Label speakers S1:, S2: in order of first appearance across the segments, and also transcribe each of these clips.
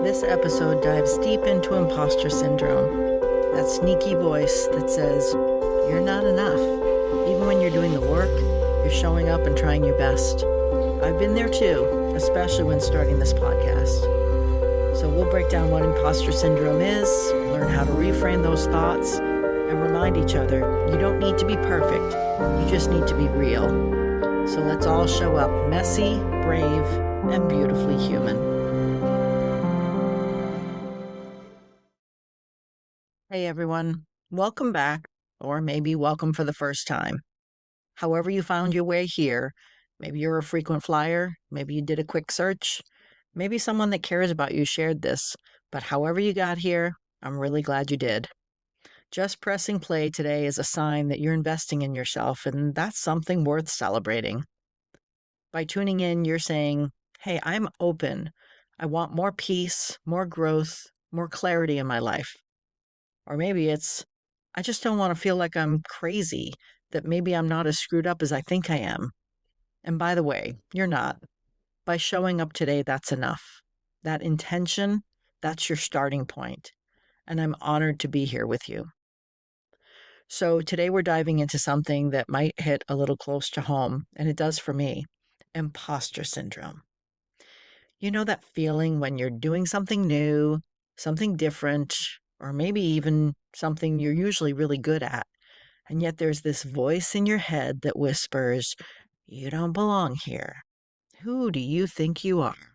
S1: This episode dives deep into imposter syndrome, that sneaky voice that says, you're not enough. Even when you're doing the work, you're showing up and trying your best. I've been there too, especially when starting this podcast. So we'll break down what imposter syndrome is, learn how to reframe those thoughts, and remind each other you don't need to be perfect, you just need to be real. So let's all show up messy, brave, and beautifully human. Hey everyone, welcome back, or maybe welcome for the first time. However you found your way here, maybe you're a frequent flyer, maybe you did a quick search, maybe someone that cares about you shared this, but however you got here, I'm really glad you did. Just pressing play today is a sign that you're investing in yourself, and that's something worth celebrating. By tuning in, you're saying, hey, I'm open. I want more peace, more growth, more clarity in my life. Or maybe it's, I just don't want to feel like I'm crazy, that maybe I'm not as screwed up as I think I am. And by the way, you're not. By showing up today, that's enough. That intention, that's your starting point. And I'm honored to be here with you. So today we're diving into something that might hit a little close to home, and it does for me, imposter syndrome. You know that feeling when you're doing something new, something different, or maybe even something you're usually really good at, and yet there's this voice in your head that whispers, you don't belong here. Who do you think you are?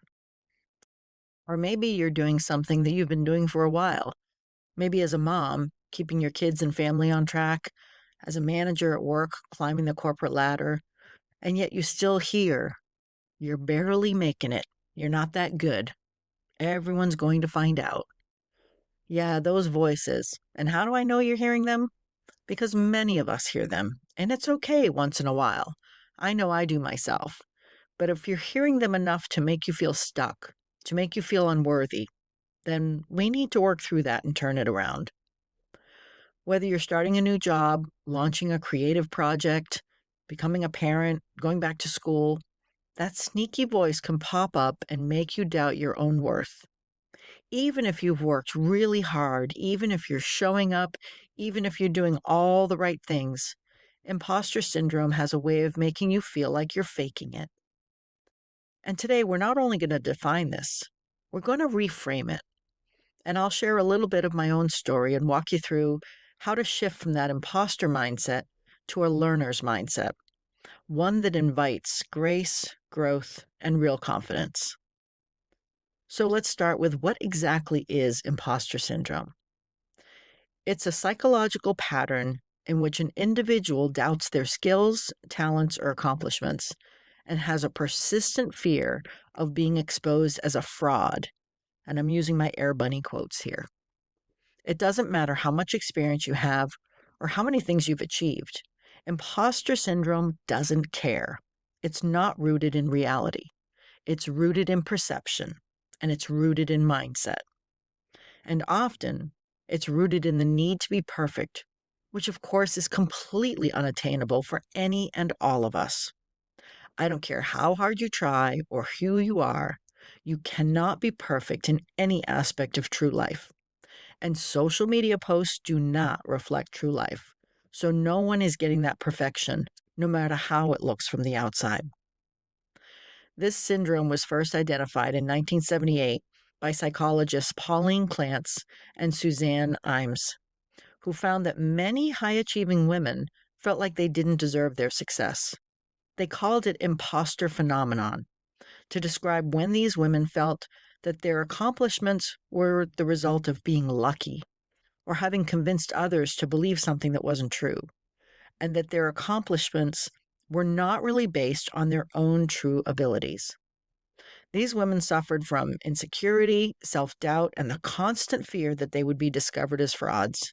S1: Or maybe you're doing something that you've been doing for a while. Maybe as a mom, keeping your kids and family on track, as a manager at work, climbing the corporate ladder, and yet you still hear, you're barely making it. You're not that good. Everyone's going to find out. Yeah, those voices. And how do I know you're hearing them? Because many of us hear them, and it's okay once in a while. I know I do myself. But if you're hearing them enough to make you feel stuck, to make you feel unworthy, then we need to work through that and turn it around. Whether you're starting a new job, launching a creative project, becoming a parent, going back to school, that sneaky voice can pop up and make you doubt your own worth. Even if you've worked really hard, even if you're showing up, even if you're doing all the right things, imposter syndrome has a way of making you feel like you're faking it. And today, we're not only going to define this, we're going to reframe it. And I'll share a little bit of my own story and walk you through how to shift from that imposter mindset to a learner's mindset, one that invites grace, growth, and real confidence. So let's start with what exactly is imposter syndrome. It's a psychological pattern in which an individual doubts their skills, talents, or accomplishments and has a persistent fear of being exposed as a fraud. And I'm using my Air Bunny quotes here. It doesn't matter how much experience you have or how many things you've achieved. Imposter syndrome doesn't care. It's not rooted in reality. It's rooted in perception, and it's rooted in mindset. And often, it's rooted in the need to be perfect, which of course is completely unattainable for any and all of us. I don't care how hard you try or who you are, you cannot be perfect in any aspect of true life. And social media posts do not reflect true life. So no one is getting that perfection, no matter how it looks from the outside. This syndrome was first identified in 1978 by psychologists Pauline Clance and Suzanne Imes, who found that many high-achieving women felt like they didn't deserve their success. They called it imposter phenomenon to describe when these women felt that their accomplishments were the result of being lucky or having convinced others to believe something that wasn't true, and that their accomplishments were not really based on their own true abilities. These women suffered from insecurity, self-doubt, and the constant fear that they would be discovered as frauds.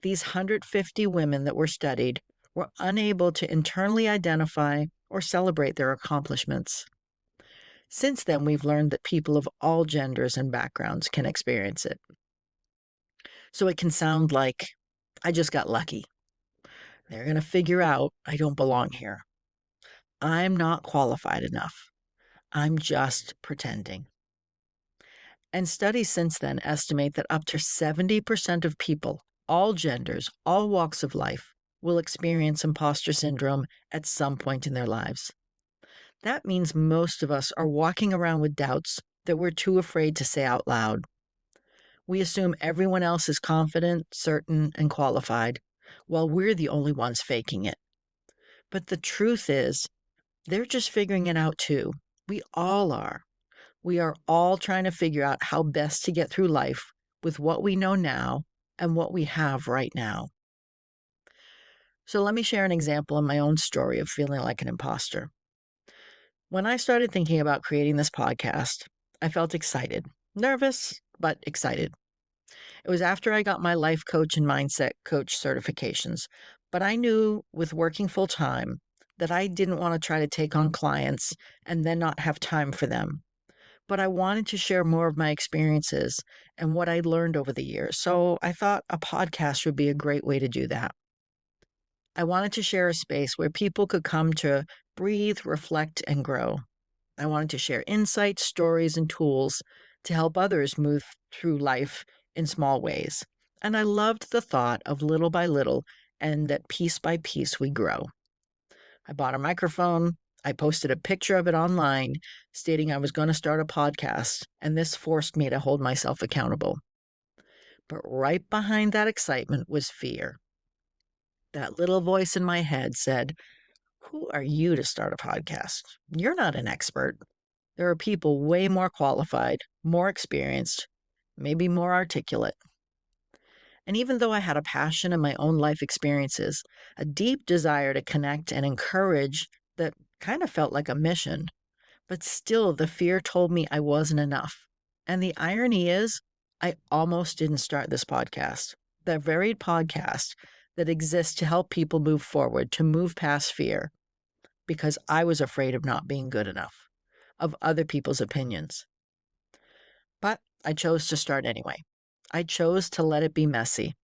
S1: These 150 women that were studied were unable to internally identify or celebrate their accomplishments. Since then, we've learned that people of all genders and backgrounds can experience it. So it can sound like, I just got lucky. They're going to figure out I don't belong here. I'm not qualified enough. I'm just pretending. And studies since then estimate that up to 70% of people, all genders, all walks of life, will experience imposter syndrome at some point in their lives. That means most of us are walking around with doubts that we're too afraid to say out loud. We assume everyone else is confident, certain, and qualified, while we're the only ones faking it. But the truth is, they're just figuring it out too. We all are. We are all trying to figure out how best to get through life with what we know now and what we have right now. So let me share an example in my own story of feeling like an imposter. When I started thinking about creating this podcast, I felt excited, nervous, but excited. It was after I got my life coach and mindset coach certifications, but I knew with working full time that I didn't want to try to take on clients and then not have time for them. But I wanted to share more of my experiences and what I learned over the years. So I thought a podcast would be a great way to do that. I wanted to share a space where people could come to breathe, reflect, and grow. I wanted to share insights, stories, and tools to help others move through life in small ways. And I loved the thought of little by little and that piece by piece we grow. I bought a microphone. I posted a picture of it online stating I was going to start a podcast, and this forced me to hold myself accountable. But right behind that excitement was fear. That little voice in my head said, "Who are you to start a podcast? You're not an expert. There are people way more qualified, more experienced, maybe more articulate." And even though I had a passion in my own life experiences, a deep desire to connect and encourage that kind of felt like a mission, but still the fear told me I wasn't enough. And the irony is, I almost didn't start this podcast, the very podcast that exists to help people move forward, to move past fear, because I was afraid of not being good enough, of other people's opinions. But I chose to start anyway. I chose to let it be messy.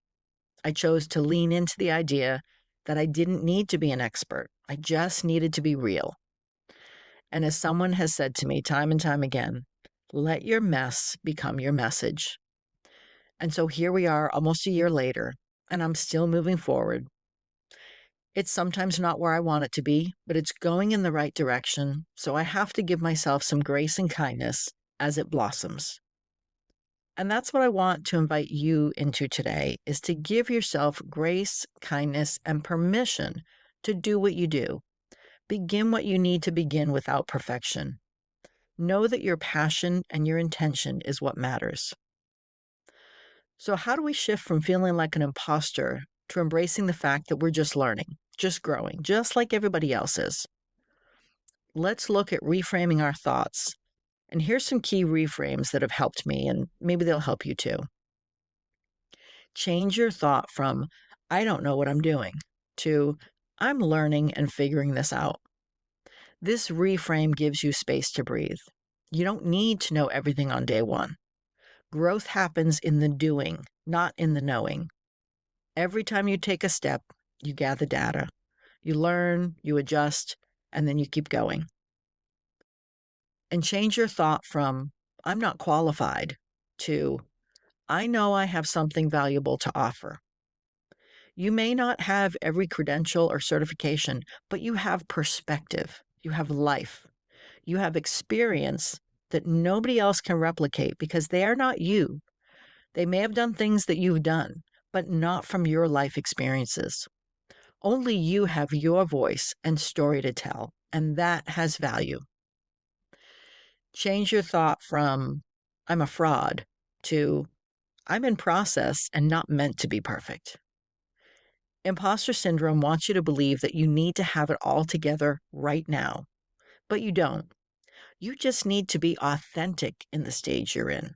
S1: I chose to lean into the idea that I didn't need to be an expert. I just needed to be real. And as someone has said to me time and time again, let your mess become your message. And so here we are almost a year later, and I'm still moving forward. It's sometimes not where I want it to be, but it's going in the right direction. So I have to give myself some grace and kindness as it blossoms. And that's what I want to invite you into today, is to give yourself grace, kindness, and permission to do what you do. Begin what you need to begin without perfection. Know that your passion and your intention is what matters. So how do we shift from feeling like an imposter to embracing the fact that we're just learning, just growing, just like everybody else is? Let's look at reframing our thoughts. And here's some key reframes that have helped me, and maybe they'll help you too. Change your thought from, "I don't know what I'm doing," to, "I'm learning and figuring this out." This reframe gives you space to breathe. You don't need to know everything on day one. Growth happens in the doing, not in the knowing. Every time you take a step, you gather data. You learn, you adjust, and then you keep going. And change your thought from, "I'm not qualified," to, "I know I have something valuable to offer." You may not have every credential or certification, but you have perspective, you have life, you have experience that nobody else can replicate because they are not you. They may have done things that you've done, but not from your life experiences. Only you have your voice and story to tell, and that has value. Change your thought from, "I'm a fraud," to, "I'm in process and not meant to be perfect." Imposter syndrome wants you to believe that you need to have it all together right now, but you don't. You just need to be authentic in the stage you're in.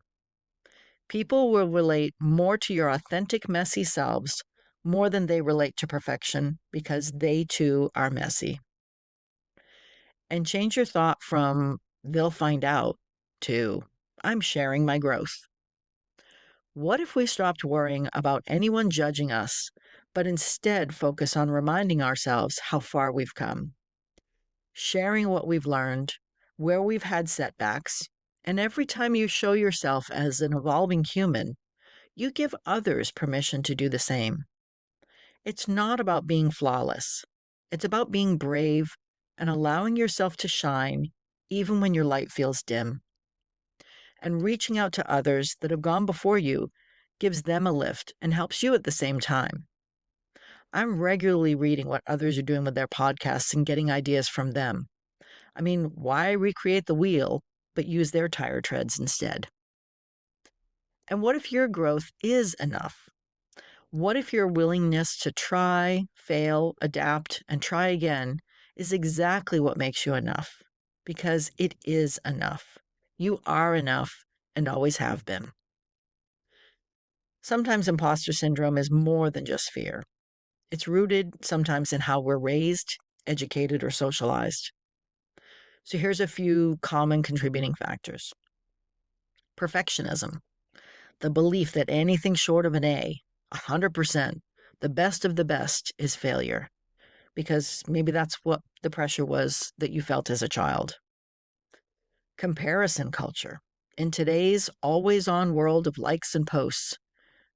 S1: People will relate more to your authentic, messy selves more than they relate to perfection because they too are messy. And change your thought from, "they'll find out," to, "I'm sharing my growth." What if we stopped worrying about anyone judging us, but instead focus on reminding ourselves how far we've come, sharing what we've learned, where we've had setbacks, And every time you show yourself as an evolving human, you give others permission to do the same. It's not about being flawless. It's about being brave and allowing yourself to shine even when your light feels dim. And reaching out to others that have gone before you gives them a lift and helps you at the same time. I'm regularly reading what others are doing with their podcasts and getting ideas from them. I mean, why recreate the wheel, but use their tire treads instead? And what if your growth is enough? What if your willingness to try, fail, adapt, and try again is exactly what makes you enough? Because it is enough. You are enough and always have been. Sometimes imposter syndrome is more than just fear. It's rooted sometimes in how we're raised, educated, or socialized. So here's a few common contributing factors. Perfectionism, the belief that anything short of an A, 100%, the best of the best, is failure, because maybe that's what the pressure was that you felt as a child. Comparison culture. In today's always on world of likes and posts,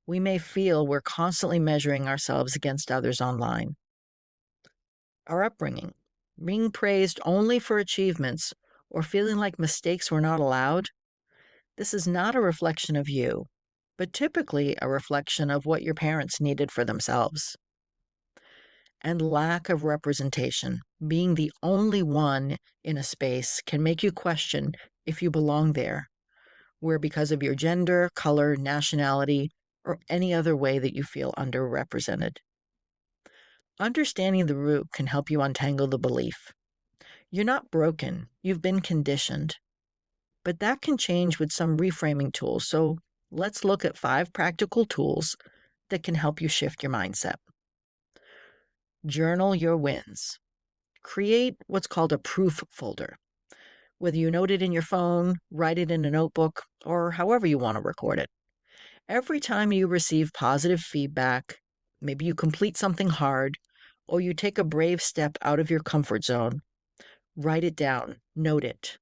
S1: we may feel we're constantly measuring ourselves against others online. Our upbringing, being praised only for achievements or feeling like mistakes were not allowed, this is not a reflection of you, but typically a reflection of what your parents needed for themselves. And lack of representation, being the only one in a space, can make you question if you belong there, where because of your gender, color, nationality, or any other way that you feel underrepresented. Understanding the root can help you untangle the belief. You're not broken, you've been conditioned. But that can change with some reframing tools. So let's look at 5 practical tools that can help you shift your mindset. Journal your wins. Create what's called a proof folder. Whether you note it in your phone, write it in a notebook, or however you want to record it. Every time you receive positive feedback, maybe you complete something hard, or you take a brave step out of your comfort zone, write it down, note it.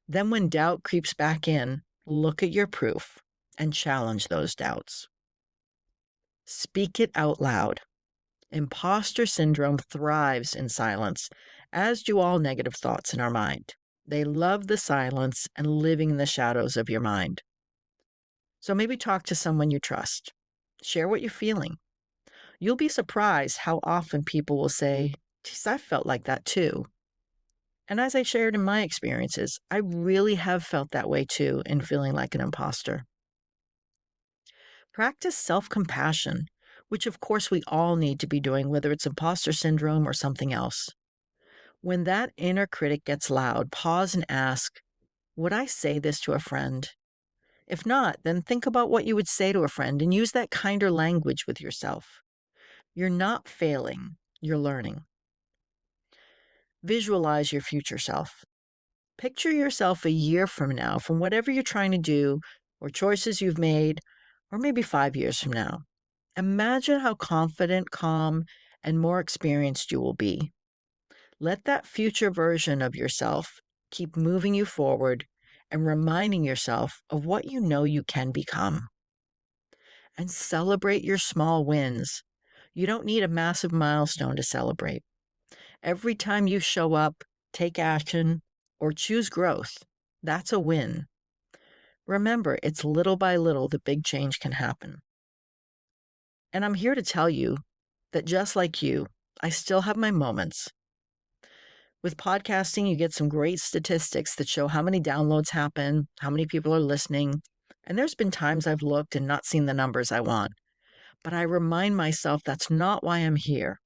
S1: Then when doubt creeps back in, look at your proof and challenge those doubts. Speak it out loud. Imposter syndrome thrives in silence, as do all negative thoughts in our mind. They love the silence and living in the shadows of your mind. So maybe talk to someone you trust. Share what you're feeling. You'll be surprised how often people will say, "Geez, I felt like that too." And as I shared in my experiences, I really have felt that way too in feeling like an imposter. Practice self compassion, which of course we all need to be doing, whether it's imposter syndrome or something else. When that inner critic gets loud, pause and ask, would I say this to a friend? If not, then think about what you would say to a friend and use that kinder language with yourself. You're not failing, you're learning. Visualize your future self. Picture yourself a year from now, from whatever you're trying to do, or choices you've made, or maybe 5 years from now. Imagine how confident, calm, and more experienced you will be. Let that future version of yourself keep moving you forward and reminding yourself of what you know you can become. And celebrate your small wins. You don't need a massive milestone to celebrate. Every time you show up, take action, or choose growth, that's a win. Remember, it's little by little that big change can happen. And I'm here to tell you that just like you, I still have my moments. With podcasting, you get some great statistics that show how many downloads happen, how many people are listening. And there's been times I've looked and not seen the numbers I want. But I remind myself that's not why I'm here.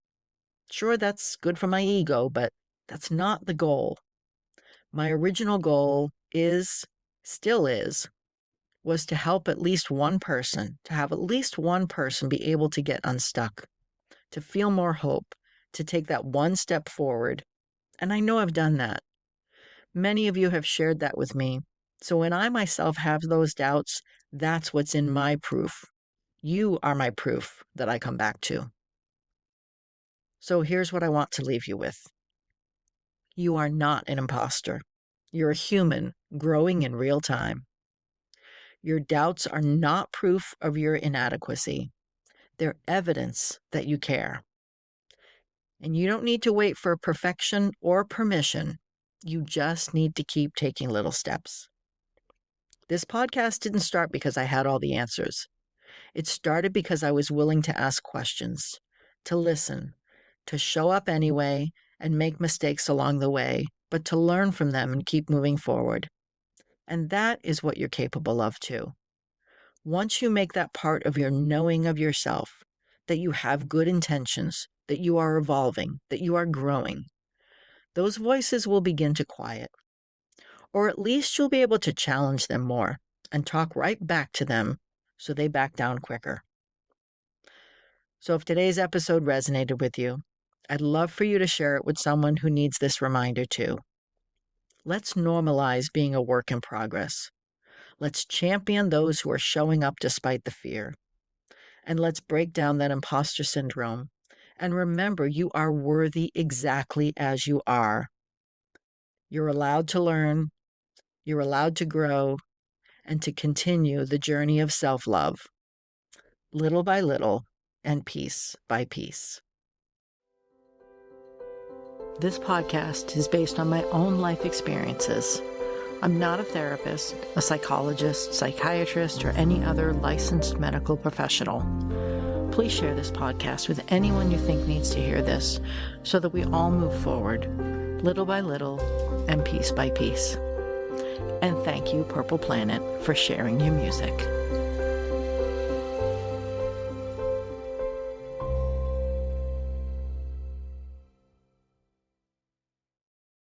S1: Sure, that's good for my ego, but that's not the goal. My original goal still is, was to help at least one person, to have at least one person be able to get unstuck, to feel more hope, to take that one step forward. And I know I've done that. Many of you have shared that with me. So when I myself have those doubts, that's what's in my proof. You are my proof that I come back to. So here's what I want to leave you with. You are not an imposter. You're a human growing in real time. Your doubts are not proof of your inadequacy. They're evidence that you care. And you don't need to wait for perfection or permission. You just need to keep taking little steps. This podcast didn't start because I had all the answers. It started because I was willing to ask questions, to listen, to show up anyway and make mistakes along the way, but to learn from them and keep moving forward. And that is what you're capable of too. Once you make that part of your knowing of yourself, that you have good intentions, that you are evolving, that you are growing, those voices will begin to quiet. Or at least you'll be able to challenge them more and talk right back to them so they back down quicker. So if today's episode resonated with you, I'd love for you to share it with someone who needs this reminder too. Let's normalize being a work in progress. Let's champion those who are showing up despite the fear. And let's break down that imposter syndrome. And remember, you are worthy exactly as you are. You're allowed to learn, you're allowed to grow, and to continue the journey of self-love, little by little and piece by piece. This podcast is based on my own life experiences. I'm not a therapist, a psychologist, psychiatrist, or any other licensed medical professional. Please share this podcast with anyone you think needs to hear this so that we all move forward, little by little and piece by piece. And thank you, Purple Planet, for sharing your music.